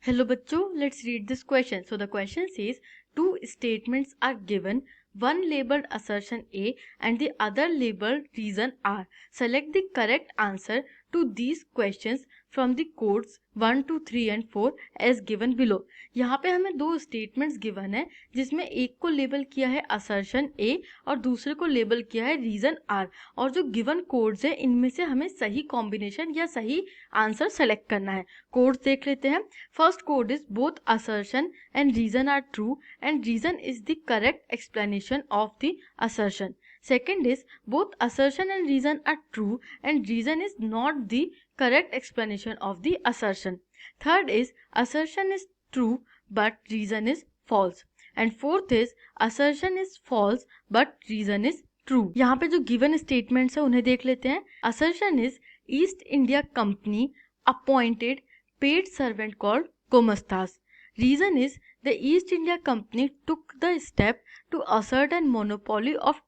Hello bachcho, let's read this question. So the question says two statements are given, one labeled assertion A and the other labeled reason R. Select the correct answer to these questions from the codes 1, 2, 3 and 4 as given below. यहाँ पे हमें दो statements given है जिसमें एक को label किया है असर्शन A और दूसरे को लेबल किया है रीजन R और जो गिवन कोड्स है इनमें से हमें सही कॉम्बिनेशन या सही आंसर सेलेक्ट करना है. कोड्स देख लेते हैं. First code is both assertion and reason are true and reason is the correct explanation of the assertion. Second is both assertion and reason are true and reason is not the correct explanation of the assertion. Third is assertion is true but reason is false. And fourth is assertion is false but reason is true. यहाँ पे जो given statements है उन्हें देख लेते हैं. Assertion is East India Company appointed paid servant called Gomastas. Reason is the East India Company took the step to assert an monopoly of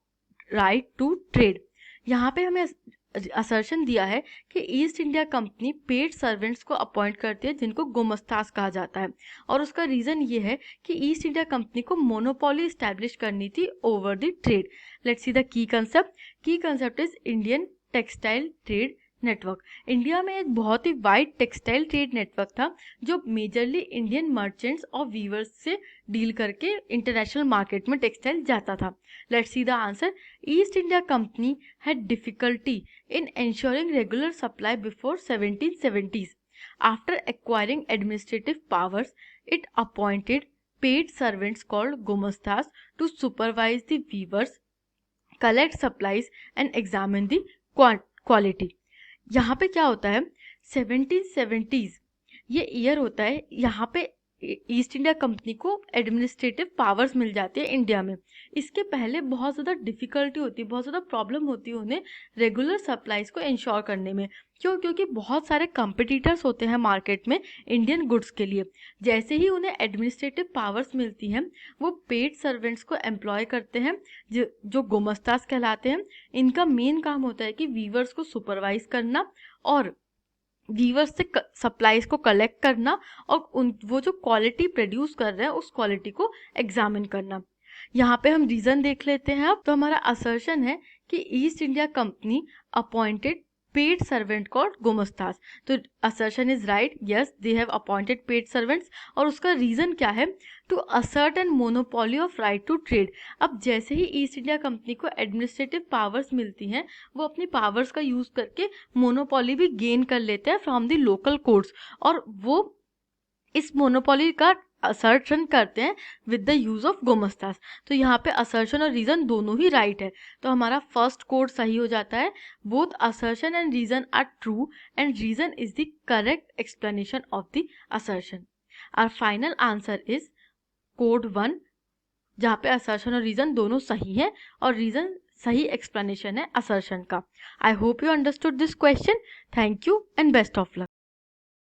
right to trade. यहाँ पे हमें असर्शन दिया है कि East India company paid servants को appoint करती है जिनको गोमस्तास कहा जाता है और उसका रीज़न ये है कि ईस्ट इंडिया कंपनी को मोनोपोली इस्टेब्लिश करनी थी over the trade. Let's see the key concept is Indian textile trade network. India में एक बहुत ही वाइड टेक्सटाइल ट्रेड नेटवर्क था जो मेजरली इंडियन मर्चेंट्स और वीवर्स से डील करके इंटरनेशनल मार्केट में टेक्सटाइल जाता था. Let's see the answer. East India company had difficulty in ensuring regular supply before 1770s. After acquiring administrative powers, it appointed paid servants called gomastas to supervise the weavers, collect supplies and examine the quality. यहाँ पे क्या होता है 1770s ये year होता है. यहाँ पे ईस्ट इंडिया कंपनी को एडमिनिस्ट्रेटिव पावर्स मिल जाती है इंडिया में. इसके पहले बहुत ज़्यादा डिफ़िकल्टी होती है, बहुत ज़्यादा प्रॉब्लम होती है उन्हें रेगुलर सप्लाईज को इंश्योर करने में. क्योंकि बहुत सारे कंपिटिटर्स होते हैं मार्केट में इंडियन गुड्स के लिए. जैसे ही उन्हें एडमिनिस्ट्रेटिव पावर्स मिलती हैं वो पेड सर्वेंट्स को एम्प्लॉय करते हैं जो गोमस्तास कहलाते हैं. इनका मेन काम होता है कि वीवर्स को सुपरवाइज करना और वीवर्स से सप्लाईज को कलेक्ट करना और वो जो क्वालिटी प्रोड्यूस कर रहे हैं उस क्वालिटी को एग्जामिन करना. यहाँ पे हम रीज़न देख लेते हैं. अब तो हमारा असर्शन है कि East India Company appointed paid servant called गोमस्तास. तो assertion is right, yes they have appointed paid servants. और उसका रीज़न क्या है? To assert an monopoly of right to trade. अब जैसे ही ईस्ट इंडिया कंपनी को एडमिनिस्ट्रेटिव पावर्स मिलती हैं वो अपनी पावर्स का यूज़ करके मोनोपोली भी गेन कर लेते हैं फ्रॉम द लोकल कोर्ट्स और वो इस मोनोपोली का असर्शन करते हैं विद द यूज़ ऑफ गोमस्तास. तो यहाँ पे असर्शन और रीज़न दोनों ही राइट है. तो हमारा फर्स्ट कोड सही हो जाता है. Both assertion and reason are true and reason is the correct explanation of the assertion. Our final answer is code 1 जहाँ पे असर्शन और रीज़न दोनों सही हैं और रीज़न सही एक्सप्लेनेशन है असर्शन का. I hope you understood this question. Thank you and best of luck.